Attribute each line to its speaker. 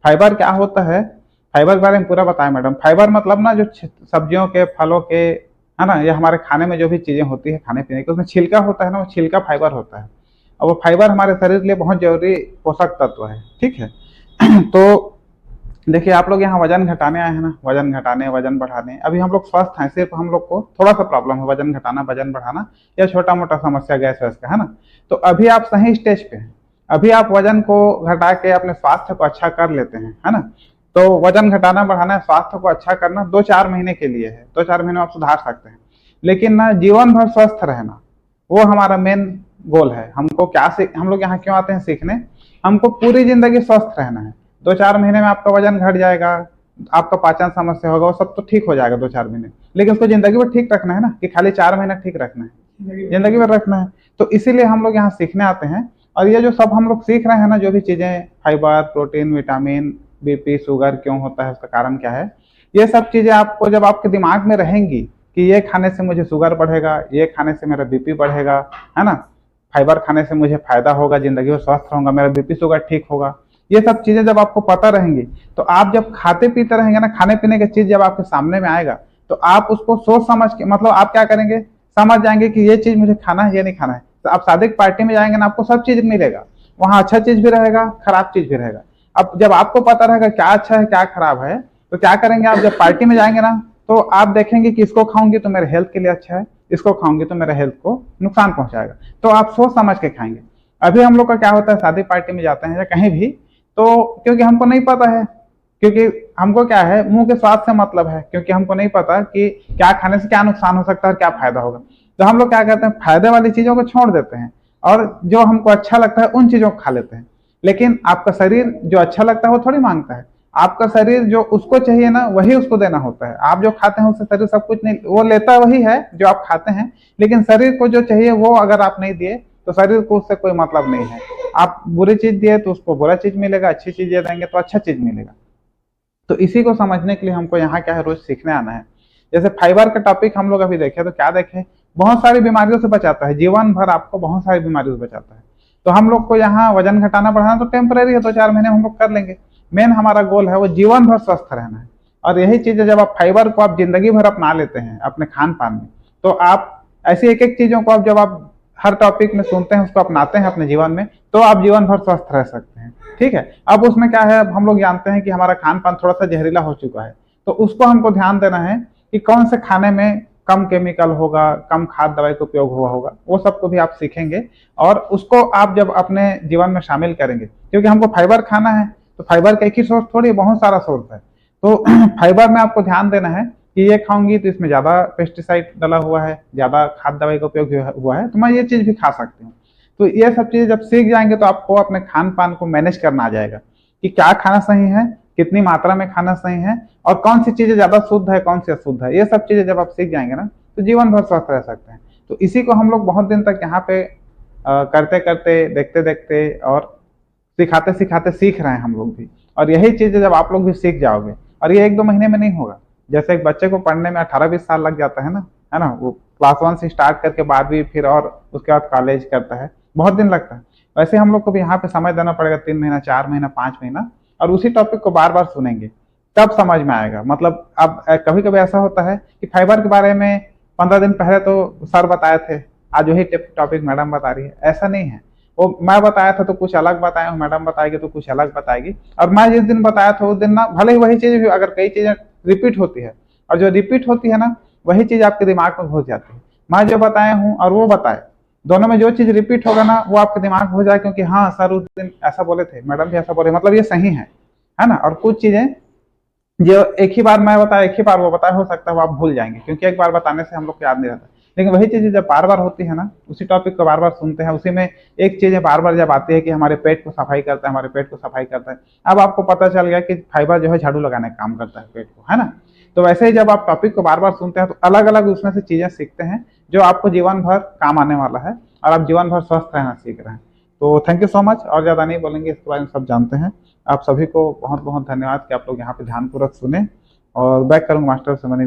Speaker 1: Fibre क्या होता है, फाइबर के बारे में पूरा बताएं मैडम। फाइबर मतलब ना जो सब्जियों के, फलों के, है ना, ये हमारे खाने में जो भी चीजें होती है खाने पीने की, उसमें छिलका होता है ना, वो छिलका फाइबर होता है। और वो फाइबर हमारे शरीर के लिए बहुत जरूरी पोषक तत्व है, ठीक है। तो देखिए आप लोग यहाँ वजन घटाने आए हैं ना, वजन घटाने, वजन बढ़ाने। अभी हम लोग स्वस्थ हैं, सिर्फ हम लोग को थोड़ा सा प्रॉब्लम है वजन घटाना, वजन बढ़ाना, या छोटा मोटा समस्या गैस वैस का, है ना। तो अभी आप सही स्टेज पे हैं। अभी आप वजन को घटा के अपने स्वास्थ्य को अच्छा कर लेते हैं, है ना। तो वजन घटाना बढ़ाना, स्वास्थ्य को अच्छा करना 2-4 महीने के लिए है, 2-4 महीने में आप सुधार सकते हैं। लेकिन ना जीवन भर स्वस्थ रहना, वो हमारा मेन गोल है। हमको क्या सीख, हम लोग यहाँ क्यों आते हैं सीखने, हमको पूरी जिंदगी स्वस्थ रहना है। 2-4 महीने में आपका वजन घट जाएगा, आपका पाचन समस्या होगा, वो सब तो ठीक हो जाएगा 2-4 महीने, लेकिन उसको जिंदगी भर ठीक रखना है ना, कि खाली 4 महीना ठीक रखना है, जिंदगी भर रखना है। तो इसीलिए हम लोग यहाँ सीखने आते हैं। और ये जो सब हम लोग सीख रहे हैं ना, जो भी चीजें, fibre, protein, vitamin, BP, sugar क्यों होता है, उसका कारण क्या है, ये सब चीजें आपको जब आपके दिमाग में रहेंगी कि ये खाने से मुझे शुगर बढ़ेगा, ये खाने से मेरा बीपी बढ़ेगा, है ना, फाइबर खाने से मुझे फायदा होगा, जिंदगी में स्वस्थ रहूंगा, मेरा बीपी शुगर ठीक होगा, ये सब चीजें जब आपको पता रहेंगी, तो आप जब खाते पीते रहेंगे ना, खाने पीने की चीज जब आपके सामने में आएगा, तो आप उसको सोच समझ के, मतलब आप क्या करेंगे, समझ जाएंगे कि ये चीज मुझे खाना है, ये नहीं खाना है। तो आप शादी पार्टी में जाएंगे ना, आपको सब चीज मिलेगा, वहां अच्छा चीज भी रहेगा, खराब चीज भी रहेगा। अब जब आपको पता रहेगा क्या अच्छा है क्या खराब है, तो क्या करेंगे आप, जब पार्टी में जाएंगे ना, तो आप देखेंगे कि इसको खाऊंगी तो मेरे हेल्थ के लिए अच्छा है, इसको खाऊंगी तो मेरे हेल्थ को नुकसान पहुंचाएगा, तो आप सोच समझ के खाएंगे। अभी हम लोग का क्या होता है, शादी पार्टी में जाते हैं या कहीं भी, तो क्योंकि हमको नहीं पता है, क्योंकि हमको क्या है, मुंह के स्वाद से मतलब है, क्योंकि हमको नहीं पता कि क्या खाने से क्या नुकसान हो सकता है और क्या फायदा होगा। तो हम लोग क्या करते हैं, फायदे वाली चीजों को छोड़ देते हैं, और जो हमको अच्छा लगता है उन चीजों को खा लेते हैं। लेकिन आपका शरीर जो अच्छा लगता है वो थोड़ी मांगता है। आपका शरीर जो उसको चाहिए ना, वही उसको देना होता है। आप जो खाते हैं उससे शरीर सब कुछ नहीं, वो लेता वही है जो आप खाते हैं, लेकिन शरीर को जो चाहिए वो अगर आप नहीं दिए, तो शरीर को उससे कोई मतलब नहीं है। आप बुरी चीज दिए तो उसको बुरा चीज मिलेगा, अच्छी चीज दे देंगे तो अच्छा चीज मिलेगा। तो इसी को समझने के लिए हमको यहाँ क्या है, रोज सीखने आना है। जैसे फाइबर का टॉपिक हम लोग अभी देखे, तो क्या देखे, बहुत सारी बीमारियों से बचाता है, जीवन भर आपको बहुत सारी बीमारियों से बचाता है। तो हम लोग को यहाँ वजन घटाना बढ़ाना तो टेम्परेरी है, 2-4 महीने हम लोग कर लेंगे। मेन हमारा गोल है वो जीवन भर स्वस्थ रहना है। और यही चीज है, जब आप फाइबर को आप जिंदगी भर अपना लेते हैं अपने खान पान में, तो आप ऐसी एक एक चीजों को आप जब आप हर टॉपिक में सुनते हैं, उसको अपनाते हैं अपने जीवन में, तो आप जीवन भर स्वस्थ रह सकते हैं, ठीक है। अब उसमें क्या है, अब हम लोग जानते हैं कि हमारा खान पान थोड़ा सा जहरीला हो चुका है, तो उसको हमको ध्यान देना है कि कौन से खाने में कम केमिकल होगा, कम खाद दवाई का उपयोग हुआ होगा, वो सबको भी आप सीखेंगे। और उसको आप जब अपने जीवन में शामिल करेंगे, क्योंकि हमको फाइबर खाना है, तो फाइबर का एक ही सोर्स थोड़ी, बहुत सारा सोर्स है। तो फाइबर में आपको ध्यान देना है कि ये खाऊंगी तो इसमें ज्यादा पेस्टिसाइड डला हुआ है, ज्यादा खाद दवाई का उपयोग हुआ है, तो मैं ये चीज भी खा सकती हूँ। तो ये सब चीजें जब सीख जाएंगे, तो आपको अपने खान पान को मैनेज करना आ जाएगा कि क्या खाना सही है, कितनी मात्रा में खाना सही है, और कौन सी चीजें ज्यादा शुद्ध है, कौन सी अशुद्ध है। ये सब चीजें जब आप सीख जाएंगे ना, तो जीवन भर स्वस्थ रह सकते हैं। तो इसी को हम लोग बहुत दिन तक यहाँ पे करते करते, देखते देखते और सिखाते सिखाते सीख रहे हैं हम लोग भी। और यही चीजें जब आप लोग भी सीख जाओगे, और ये 1-2 महीने में नहीं होगा। जैसे एक बच्चे को पढ़ने में 18-20 साल लग जाता है ना, वो क्लास 1 से स्टार्ट करके 12वीं, फिर और उसके बाद कॉलेज करता है, बहुत दिन लगता है। वैसे हम लोग को भी यहाँ पे समय देना पड़ेगा, 3 महीना, 4 महीना, 5 महीना, और उसी टॉपिक को बार बार सुनेंगे, तब समझ में आएगा। मतलब अब कभी कभी ऐसा होता है कि फाइबर के बारे में 15 दिन पहले तो सर बताए थे, आज वही टॉपिक मैडम बता रही है, ऐसा नहीं है। वो मैं बताया था तो कुछ अलग बताया हूँ, मैडम बताएगी तो कुछ अलग बताएगी। और मैं जिस दिन बताया था उस दिन ना, भले ही वही चीज भी, अगर कई चीजें रिपीट होती है, और जो रिपीट होती है ना, वही चीज आपके दिमाग में घुस जाती है। मैं जो बताया हूँ और वो बताए, दोनों में जो चीज रिपीट होगा ना, वो आपके दिमाग में हो जाए, क्योंकि हाँ सर उस दिन ऐसा बोले थे, मैडम भी ऐसा बोले, मतलब ये सही है ना। और कुछ चीजें जो एक ही बार मैं बताया, एक ही बार वो बताया, हो सकता है वो आप भूल जाएंगे, क्योंकि एक बार बताने से हम लोग को याद नहीं रहता। लेकिन वही चीजें जब बार बार होती है ना, उसी टॉपिक को बार बार सुनते हैं, उसी में एक चीज बार बार जब आती है कि हमारे पेट को सफाई करता है, हमारे पेट को सफाई करता है। अब आपको पता चल गया कि फाइबर जो है झाड़ू लगाने का काम करता है पेट को, है ना। तो वैसे ही जब आप टॉपिक को बार बार सुनते हैं, तो अलग अलग उसमें से चीजें सीखते हैं, जो आपको जीवन भर काम आने वाला है, और आप जीवन भर स्वस्थ रहना सीख रहे हैं। तो थैंक यू सो मच, और ज्यादा नहीं बोलेंगे, इसके बारे में सब जानते हैं। आप सभी को बहुत बहुत धन्यवाद कि आप लोग यहाँ पे ध्यानपूर्वक सुने। और बैक करूंगा मास्टर से मैंने